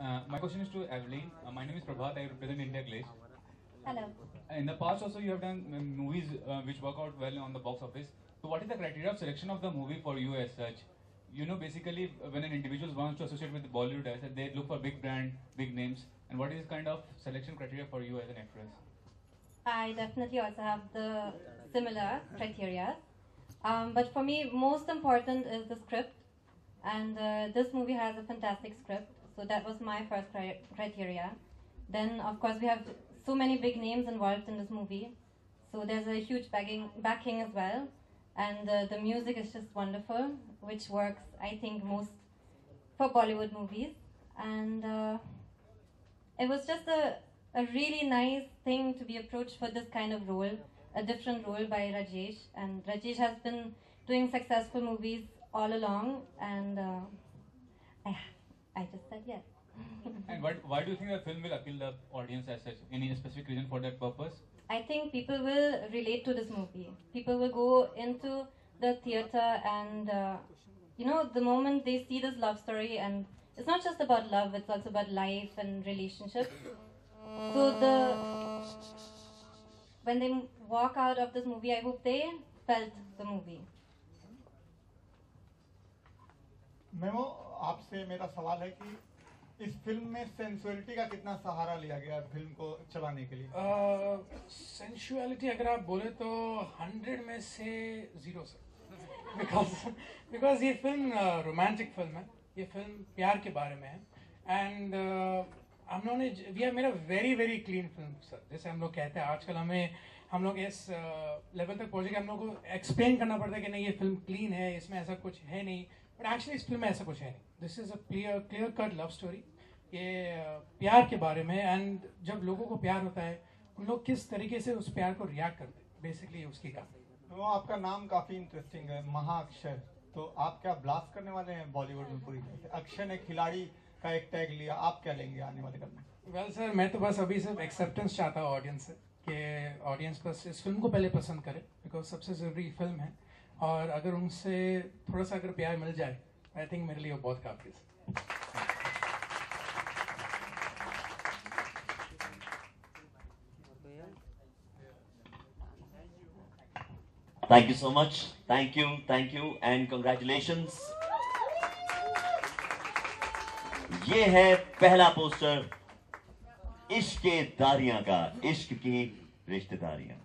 My question is to Evelyn. My name is Prabhat. I represent India Glaze. Hello. In the past, also you have done movies which work out well on the box office. So, what is the criteria of selection of the movie for you as such? You know, basically, when an individual wants to associate with Bollywood, as they look for big brand, big names. And what is kind of selection criteria for you as an actress? I definitely also have the similar criteria. But for me, most important is the script. And this movie has a fantastic script. So that was my first criteria. Then, of course, we have so many big names involved in this movie. So there's a huge backing as well. And the music is just wonderful, which works, I think, most for Bollywood movies. And it was just a really nice thing to be approached for this kind of role, a different role by Rajesh. And Rajesh has been doing successful movies all along, and I just said yes. And why do you think the film will appeal the audience as such? Any specific reason for that purpose? I think people will relate to this movie. People will go into the theater and, the moment they see this love story, and it's not just about love, it's also about life and relationships. So when they walk out of this movie, I hope they felt the movie. Memo आपसे मेरा सवाल है कि इस film में sensuality का कितना सहारा लिया गया फिल्म को चलाने के लिए? सेंसुअलिटी अगर आप बोले तो 100 में से 0 सर, बिकॉज ये फिल्म रोमांटिक फिल्म है, ये फिल्म प्यार के बारे में है. एंड हम लोगों ने we are made a very very clean film sir. जैसे हम लोग कहते हैं आजकल हम लोग इस लेवल तक पहुंचे कि हम लोग को एक्सप्लेन करना पड़ता है कि नहीं ये फिल्म क्लीन है, इसमें ऐसा कुछ है नहीं. बट एक्चुअली इस फिल्म में ऐसा कुछ है नहीं. This is a clear cut love story. ये प्यार के बारे में. एंड जब लोगों को प्यार होता है उन लोग किस तरीके से उस प्यार को रिएक्ट करते हैं, बेसिकली उसकी कहानी. तो आपका नाम काफी इंटरेस्टिंग है, महाअक्षर. तो आप क्या ब्लास्ट करने वाले हैं बॉलीवुड में पूरी तरह से? अक्षय ने खिलाड़ी का एक टैग लिया, आप क्या लेंगे आने वाले कल में? वेल सर, मैं तो बस अभी सिर्फ एक्सेप्टेंस चाहता हूँ ऑडियंस से कि ऑडियंस बस इस फिल्म को पहले पसंद करे, बिकॉज सबसे ज़रूरी फिल्म है. और अगर उनसे थोड़ा सा अगर प्यार मिल जाए, आई थिंक मेरे लिए वो बहुत काफ़ी है. Thank you so much. Thank you, and congratulations. ये है पहला पोस्टर इश्क दारियां का, इश्क की रिश्तेदारियां.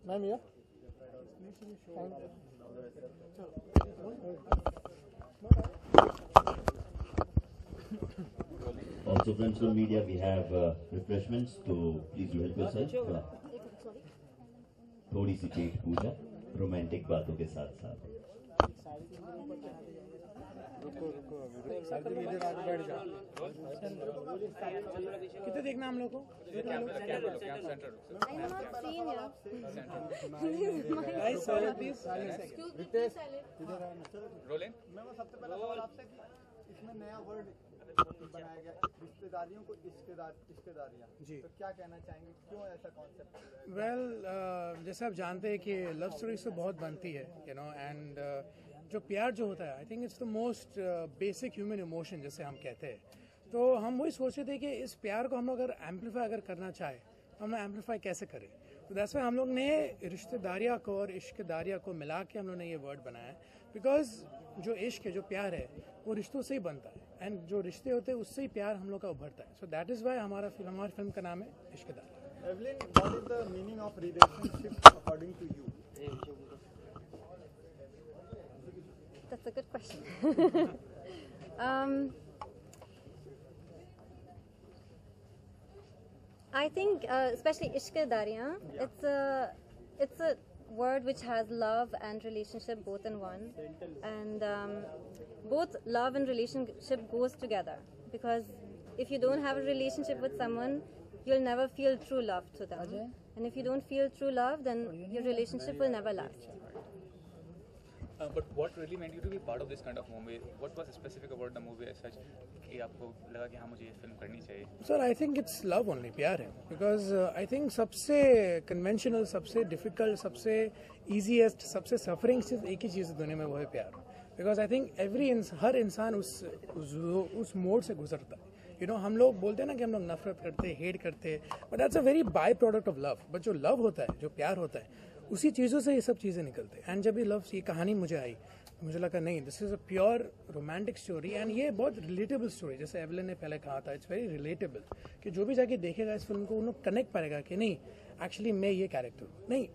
मैम ये Also, friends from media, we have refreshments, so please you help yourself. थोड़ी सी पेट पूजा रोमांटिक बातों के साथ साथ. कितने देखना हम लोग को? सबसे पहला सवाल आपसे कि इसमें नया वर्ड बनाया गया, रिश्तेदारियों को इश्केदारियां जी, तो क्या कहना चाहेंगे, क्यों ऐसा कॉन्सेप्ट? वेल, जैसे आप जानते हैं कि लव स्टोरीज तो बहुत बनती है, एंड जो प्यार जो होता है, I think it's the most basic human emotion जैसे हम कहते हैं. तो हम वही सोच रहे थे कि इस प्यार को हम लोग अगर एम्पलीफाई अगर करना चाहे तो हम लोग एम्पलीफाई कैसे करें. तो दैट्स व्हाई हम लोग ने रिश्तेदारियाँ को और इश्कदारियाँ को मिला के हम लोग ने ये वर्ड बनाया. बिकॉज जो इश्क है, जो प्यार है, वो रिश्तों से ही बनता है, एंड जो रिश्ते होते हैं उससे ही प्यार हम लोग का उभरता है. सो दैट इज़ वाई हमारी फिल्म का नाम है Ishqdaariyan. Evelyn, what is the meaning of relationship according to you? That's a good question. I think, especially Ishkadariyan, it's a word which has love and relationship both in one, and both love and relationship goes together, because if you don't have a relationship with someone, you'll never feel true love to them. And if you don't feel true love, then your relationship will never last. But what really made you to be part of this kind of movie? What was specific about the movie as such कि आपको लगा कि हाँ मुझे ये film करनी चाहिए? Sir, I think it's love only, प्यार है. Because I think सबसे conventional, सबसे difficult, सबसे easiest, सबसे suffering चीज़ एक ही चीज़ है दुनिया में, वो है प्यार. Because I think हर इंसान उस मोड से गुजरता है. You know, हम लोग बोलते हैं ना कि हम लोग नफरत करते हैं, हेट करते हैं, but that's a very by product of love. But जो love होता है, जो प्यार होता है, उसी चीज़ों से ये सब चीज़ें निकलते हैं. एंड जब ये लव, ये कहानी मुझे आई, मुझे लगा नहीं, this is a pure romantic story. And ये बहुत रिलेटेबल स्टोरी, जैसे एवलिन ने पहले कहा था, इट्स वेरी रिलेटेबल, कि जो भी जाके देखेगा इस फिल्म को, उन लोग कनेक्ट पाएगा कि नहीं, एक्चुअली मैं ये कैरेक्टर हूँ, नहीं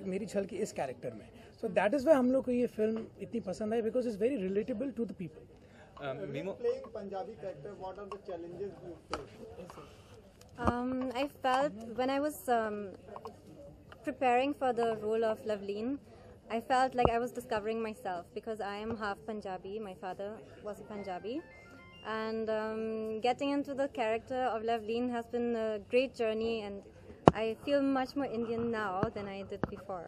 मेरी झलक इस कैरेक्टर में. सो दैट इज़ वाई हम लोग को ये फिल्म इतनी पसंद आई, because it's very relatable to the people. Playing Punjabi character, what are the challenges you face? I felt when I was preparing for the role of Loveleen, I felt like I was discovering myself, because I am half Punjabi. My father was a Punjabi. And getting into the character of Loveleen has been a great journey, and I feel much more Indian now than I did before.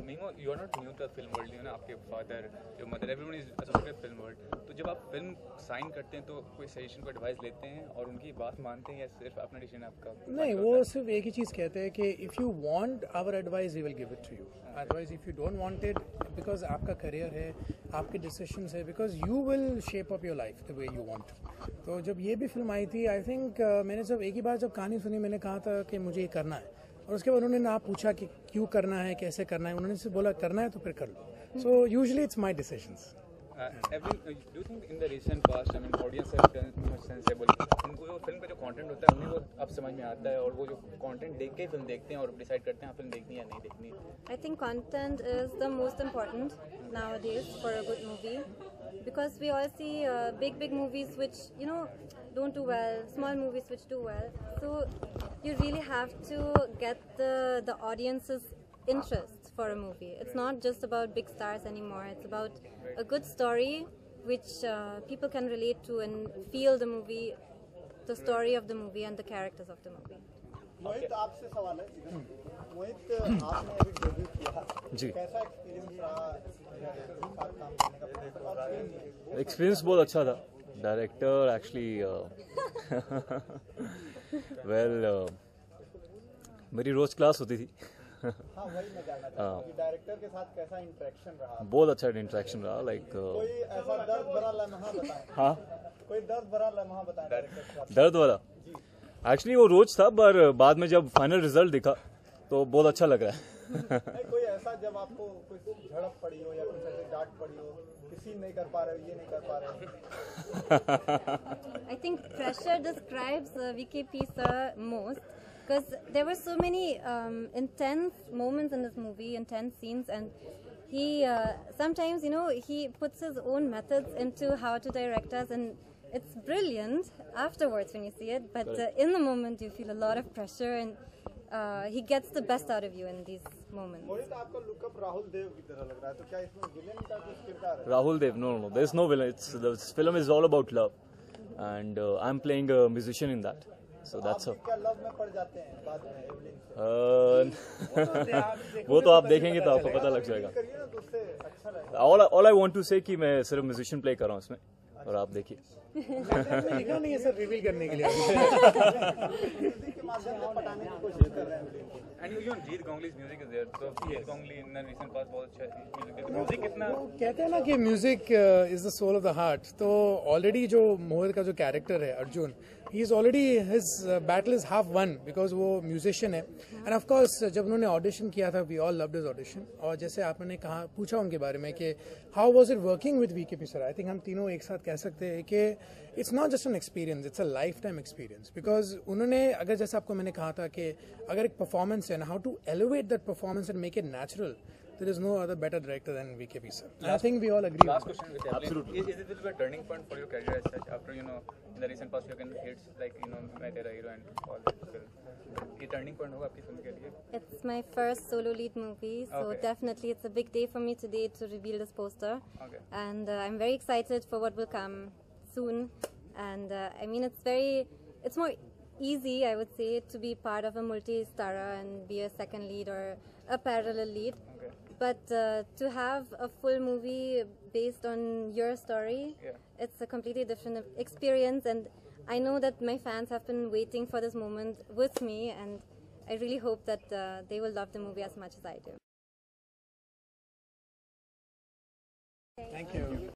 Mimo, you are not new to the film world. You know, आपके father, your mother, everyone is associated with film world. तो जब आप film sign करते हैं तो कोई suggestion, कोई advice लेते हैं और उनकी बात मानते हैं, या सिर्फ अपना डिसीजन आपका? नहीं, वो सिर्फ एक ही चीज़ कहते हैं कि if you want our advice we will give it to you, otherwise if you don't want it, because आपका करियर है, आपके डिसीजंस है, because you will shape up your life the way you want. तो जब ये भी film आई थी, I think मैंने जब एक ही बार जब कहानी सुनी, मैंने कहा था कि मुझे ये करना है, और उसके बाद उन्होंने ना पूछा कि क्यों करना है, कैसे करना है, उन्होंने सिर्फ बोला करना है तो फिर कर लो. So usually it's my decisions. Evelyn, do you think in the recent past, I mean, audience have been much sensible? उनको जो फिल्म का जो कंटेंट होता है, उन्हें वो अब समझ में आता है, और वो जो कंटेंट देख के फिल्म देखते हैं और डिसाइड करते हैं फिल्म देखनी है या नहीं देखनी. I think content is the most important nowadays for a good movie, because we all see big movies which, you know, don't do well, small movies which do well. So you really have to get the audience's interest for a movie. It's not just about big stars anymore. It's about a good story which people can relate to and feel the movie, the story of the movie and the characters of the movie. मोहित, आपसे सवाल है. मोहित, आपने अभी debut किया जी. कैसा experience रहा साथ काम करने का? एक्सपीरियंस बहुत अच्छा था. डायरेक्टर एक्चुअली मेरी रोज क्लास होती थी. हाँ, वही मैं जानना चाहता हूँ कि डायरेक्टर के साथ कैसा इंटरेक्शन रहा? बहुत अच्छा इंटरेक्शन रहा. लाइक कोई ऐसा दर्द भरा लम्हा बताएं. हाँ, कोई दर्द भरा लम्हा बताएं डायरेक्टर के साथ. दर्द वाला एक्चुअली वो रोज था, पर बाद में जब फाइनल रिजल्ट दिखा तो बहुत अच्छा लग रहा है. नहीं, कोई ऐसा जब आपको कोई झड़प पड़ी हो या कुछ ऐसे डांट पड़ी हो, किसी नहीं कर पा रहे हो, ये नहीं कर पा रहे हो? I think pressure describes VKP sir most, because there were so many intense moments in this movie, intense scenes, and he sometimes, you know, he puts his own methods into how to direct us, and it's brilliant afterwards when you see it, but in the moment you feel a lot of pressure, and he gets the best out of you in these moments. मोहित, आपका lookup Rahul Dev की तरह लग रहा है, तो क्या इसमें villain का कुछ किरदार है? Rahul Dev, no, there is no villain. This film is all about love, and I'm playing a musician in that. So that's आप क्या लव में पड़ जाते हैं बाद में एवलिन से? वो तो आप देखेंगे तो आपको पता लग जाएगा. करिए ना, तो उससे अच्छा रहेगा. All I want to say कि मैं सिर्फ म्यूजिशियन प्ले कर रहा हूँ इसमें, और आप देखिए. लिखा नहीं है सर रिवील करने के लिए. म्यूजिक के माध्यम से पटाने की कोशिश कर रहे हैं एवलिन को. And even Jeet Ganguly's music is there. So Jeet Ganguli in the recent past बहुत अच्छा म्यूजिक कितना. कहते हैं ना कि music is the soul of the heart. तो ऑलरेडी जो मोहित का जो कैरेक्टर है Arjun, he is already his battle is half won, because वो म्यूजिशियन है. एंड ऑफ कोर्स जब उन्होंने ऑडिशन किया था, we all loved his audition. और जैसे आपने कहा, पूछा उनके बारे में कि how was it working with VKP sir, I think हम तीनों एक साथ कह सकते हैं कि it's not just an experience, it's a life time experience. Because उन्होंने, अगर जैसे आपको मैंने कहा था कि अगर एक परफॉर्मेंस है ना, how to elevate that performance and make it natural, there is no other better director than VKP sir. I think we all agree. Last question with Evelyn. Absolutely. Is it a turning point for your career as such? After, you know, in the recent past you can hits like, you know, मैं तेरा hero and all that film. ये turning point होगा आपकी film के लिए? It's my first solo lead movie, so Okay. definitely it's a big day for me today to reveal this poster. Okay. And I'm very excited for what will come soon. And I mean, it's more easy, I would say, to be part of a multi-starrer and be a second lead or a parallel lead. Okay. But to have a full movie based on your story, it's a completely different experience. And I know that my fans have been waiting for this moment with me, and I really hope that they will love the movie as much as I do. Thank you.